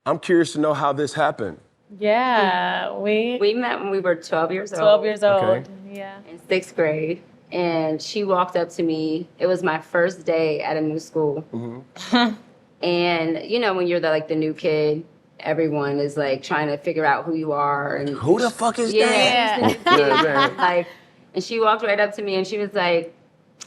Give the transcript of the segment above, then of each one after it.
I'm curious to know how this happened. Yeah, We met when we were 12 years old. 12 years old. Okay. Yeah. In 6th grade. And she walked up to me. It was my first day at a new school. And you know, when you're the new kid, everyone is like trying to figure out who you are. And Who the fuck is that? yeah, who's the new kid? Yeah, man. And she walked right up to me and she was like,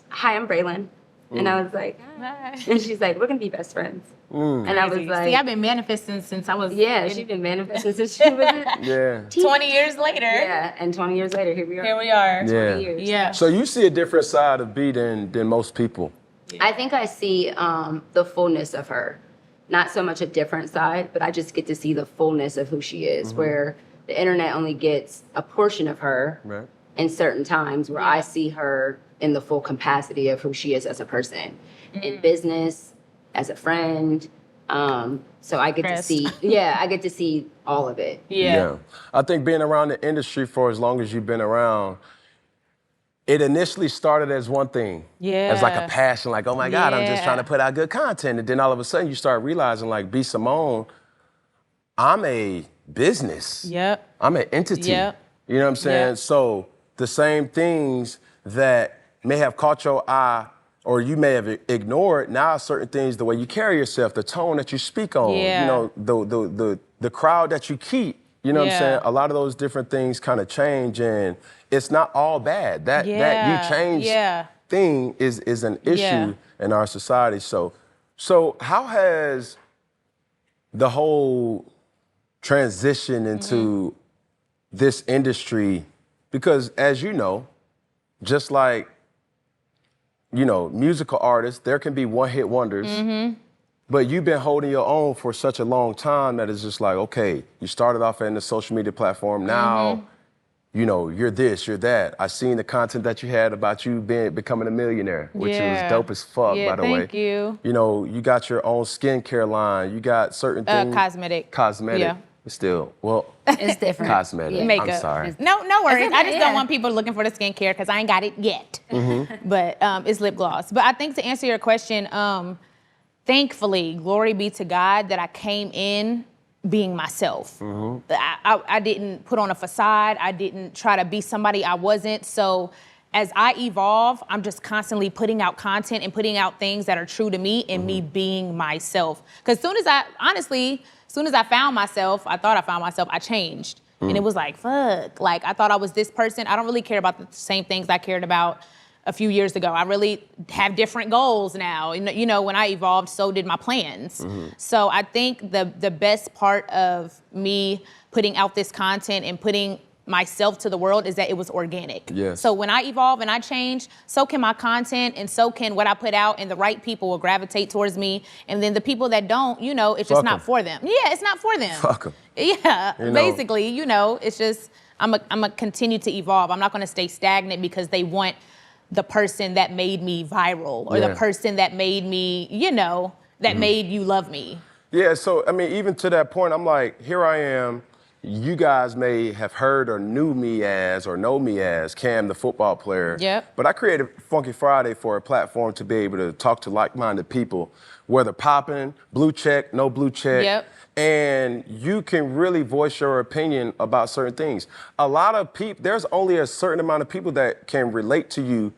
"Hi, I'm Braylon." And I was like, "Hi." And she's like, "We're gonna be best friends." And I was like, see, I've been manifesting since I was. yeah, she's been manifesting since she was Yeah. 20 years later. yeah, and 20 years later, here we are. Here we are. 20 Yeah. years. Yeah. So you see a different side of B than most people. I think I see the fullness of her. Not so much a different side, but I just get to see the fullness of who she is, where the internet only gets a portion of her Right. in certain times, where I see her in the full capacity of who she is as a person, in business, as a friend. So I get to see, I get to see all of it. Yeah. I think being around the industry for as long as you've been around, it initially started as one thing. Yeah. As like a passion, like, oh my God, I'm just Yeah. trying to put out good content. And then all of a sudden you start realizing, like, B. Simone, I'm a business. Yep. I'm an entity. Yep. You know what I'm saying? Yep. So the same things that may have caught your eye or you may have ignored, now certain things, the way you carry yourself, the tone that you speak on, Yeah. you know, the crowd that you keep, you know what I'm Yeah. saying? A lot of those different things kind of change, and it's not all bad. That you change thing is an issue in our society. So how has the whole transition into this industry, because as you know, just like, you know, musical artists, there can be one-hit wonders, but you've been holding your own for such a long time that it's just like, okay, you started off in the social media platform, now, you know, you're this, you're that. I seen the content that you had about you becoming a millionaire, which was dope as fuck, by the way. Thank you. You know, you got your own skincare line, you got certain things. Cosmetic. Cosmetic. Yeah. Still, well, It's different. cosmetic. Yeah. Makeup. I'm sorry. No worries. okay, I just yeah. don't want people looking for the skincare because I ain't got it yet. But it's lip gloss. But I think to answer your question, thankfully, glory be to God that I came in being myself. I didn't put on a facade. I didn't try to be somebody I wasn't. So as I evolve, I'm just constantly putting out content and putting out things that are true to me and me being myself. Because soon as I found myself, I thought I found myself, I changed. And it was like, fuck. Like, I thought I was this person. I don't really care about the same things I cared about a few years ago. I really have different goals now. You know, when I evolved, so did my plans. So I think the best part of me putting out this content and putting myself to the world is that it was organic. Yes. So when I evolve and I change, so can my content and so can what I put out, and the right people will gravitate towards me. And then the people that don't, you know, it's just Fuck not 'em. for them. Yeah, it's not for them. Fuck 'em. Yeah, You know. basically, you know, it's just, I'm a continue to evolve. I'm not gonna stay stagnant because they want the person that made me viral or Yeah. the person that made me, you know, that made you love me. Yeah, so I mean, even to that point, I'm like, here I am. You guys may have heard or knew me as or know me as Cam, the football player. Yep. But I created Funky Friday for a platform to be able to talk to like-minded people, whether popping, blue check, no blue check. Yep. And you can really voice your opinion about certain things. A lot of people, there's only a certain amount of people that can relate to you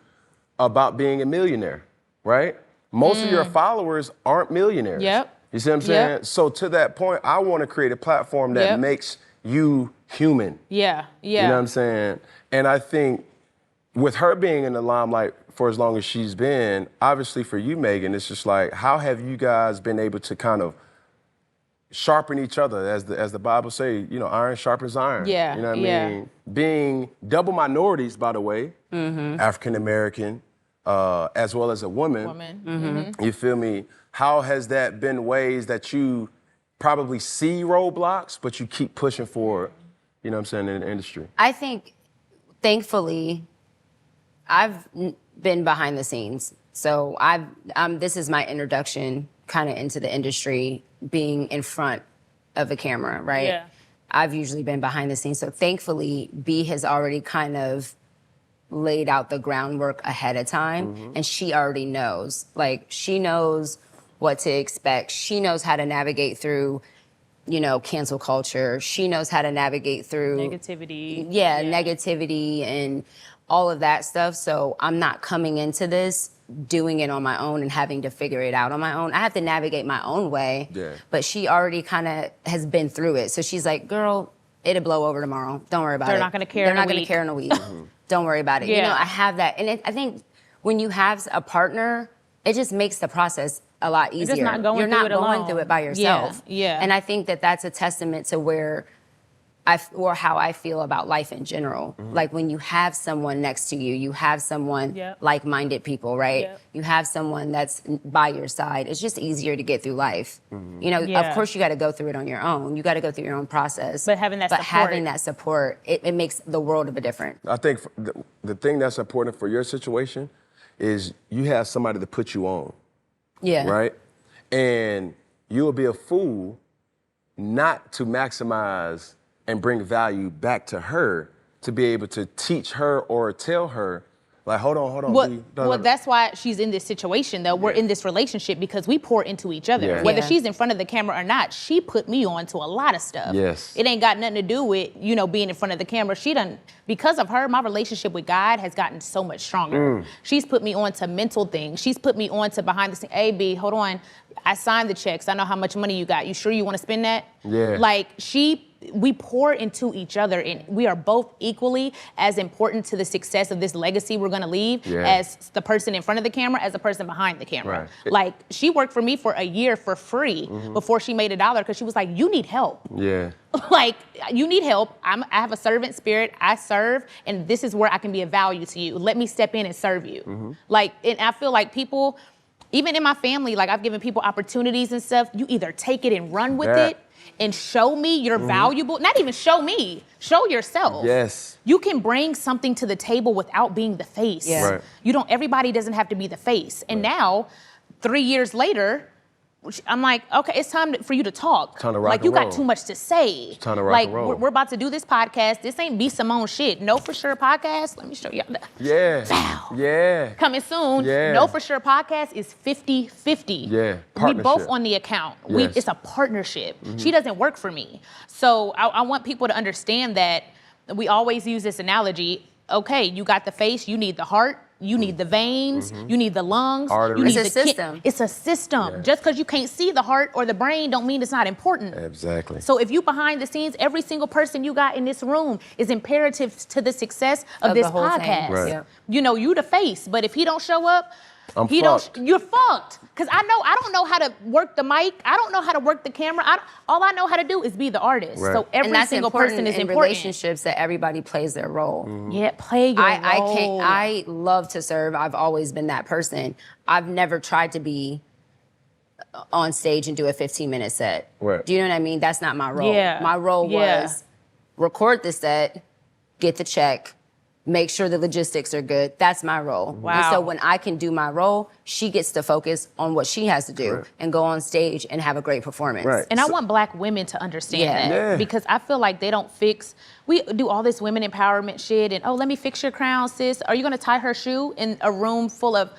about being a millionaire, right? Most of your followers aren't millionaires. Yep. You see what I'm saying? Yep. So to that point, I want to create a platform that Yep. makes you human. Yeah, yeah. You know what I'm saying? And I think with her being in the limelight for as long as she's been, obviously for you, Megan, it's just like, how have you guys been able to kind of sharpen each other, as the Bible say, you know, iron sharpens iron. Yeah, You know what yeah. I mean? Being double minorities, by the way, African American, as well as a woman. You feel me? How has that been ways that you probably see roadblocks, but you keep pushing forward, you know what I'm saying, in the industry? I think, thankfully, I've been behind the scenes. So this is my introduction kind of into the industry, being in front of a camera, right? Yeah. I've usually been behind the scenes. So thankfully, B has already kind of laid out the groundwork ahead of time, and she already knows. Like, she knows what to expect. She knows how to navigate through cancel culture. She knows how to navigate through negativity. Negativity and all of that stuff. So I'm not coming into this doing it on my own and having to figure it out on my own. I have to navigate my own way. Yeah. But she already kind of has been through it. So she's like, girl, it'll blow over tomorrow. Don't worry about it. They're not going to care. They're not going to care in a week. Don't worry about it. Yeah. I have that. And I think when you have a partner, it just makes the process a lot easier. You're not going through it by yourself. Yeah. And I think that that's a testament to where or how I feel about life in general. Like when you have someone next to you, you have someone like-minded people, right? You have someone that's by your side. It's just easier to get through life. Of course you got to go through it on your own. You got to go through your own process. But having that support, it makes the world of a difference. I think the thing that's important for your situation is you have somebody to put you on. Yeah. Right? And you will be a fool not to maximize and bring value back to her to be able to teach her or tell her, like, hold on. Well, that's why she's in this situation, though. We're in this relationship because we pour into each other. Yeah. Whether she's in front of the camera or not, she put me on to a lot of stuff. Yes. It ain't got nothing to do with, being in front of the camera. Because of her, my relationship with God has gotten so much stronger. She's put me on to mental things. She's put me on to behind the scenes. Hey, B, hold on. I signed the checks. I know how much money you got. You sure you want to spend that? Yeah. Like, we pour into each other, and we are both equally as important to the success of this legacy we're going to leave as the person in front of the camera, as the person behind the camera. Right. Like, she worked for me for a year for free before she made $1 because she was like, you need help. Yeah. Like, you need help. I have a servant spirit. I serve, and this is where I can be of value to you. Let me step in and serve you. Like, and I feel like people, even in my family, like, I've given people opportunities and stuff. You either take it and run with it and show me you're valuable. Not even show me, show yourself. Yes. You can bring something to the table without being the face. Yeah. Right. Everybody doesn't have to be the face. And now, 3 years later, I'm like, okay, it's time for you to talk. Time to rock like, and you roll. got too much to say. It's time to rock like, and roll. We're about to do this podcast. This ain't Be Simone shit. Know For Sure podcast. Let me show y'all that. Yeah. Wow. Yeah. Coming soon. Yeah. Know For Sure podcast is 50-50. Yeah. We Partnership. both on the account. Yes. It's a partnership. She doesn't work for me. So I want people to understand that we always use this analogy. Okay, you got the face, you need the heart, you need the veins, you need the lungs. Arteries. You need It's a system. It's a system. Yeah. Just because you can't see the heart or the brain don't mean it's not important. Exactly. So if you behind the scenes, every single person you got in this room is imperative to the success of this the whole thing. podcast. Right. Yeah. You the face, but if he don't show up, I'm fucked. you're fucked. Because I don't know how to work the mic. I don't know how to work the camera. All I know how to do is be the artist. Right. So every And that's single important person is in important. relationships, that everybody plays their role. Yeah, play your role. I love to serve. I've always been that person. I've never tried to be on stage and do a 15-minute set. Right. Do you know what I mean? That's not my role. Yeah. My role Yeah. was record the set, get the check, make sure the logistics are good. That's my role. Wow. And so when I can do my role, she gets to focus on what she has to do Right. and go on stage and have a great performance. Right. And I want Black women to understand Yeah. that Yeah. because I feel like they don't we do all this women empowerment shit and, let me fix your crown, sis. Are you going to tie her shoe in a room full of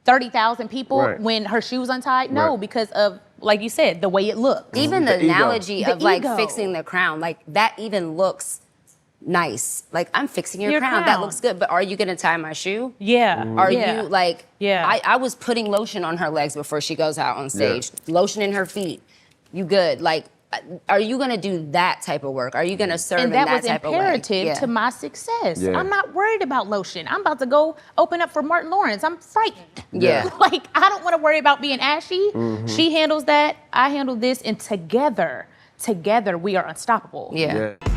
30,000 people Right. when her shoe's untied? No, Right. because of, like you said, the way it looks. Even The the ego. analogy The of like ego. fixing the crown, like that even looks nice. Like, I'm fixing your crown. That crown. looks good. But are you gonna tie my shoe? Yeah. Are yeah. you like? Yeah. I was putting lotion on her legs before she goes out on stage. Lotion in her feet. You good? Like, are you gonna do that type of work? Are you gonna serve And in that that was type of way? imperative Yeah. to my success. Yeah. I'm not worried about lotion. I'm about to go open up for Martin Lawrence. I'm frightened. Yeah. Like, I don't want to worry about being ashy. She handles that. I handle this. And together we are unstoppable. Yeah. Yeah.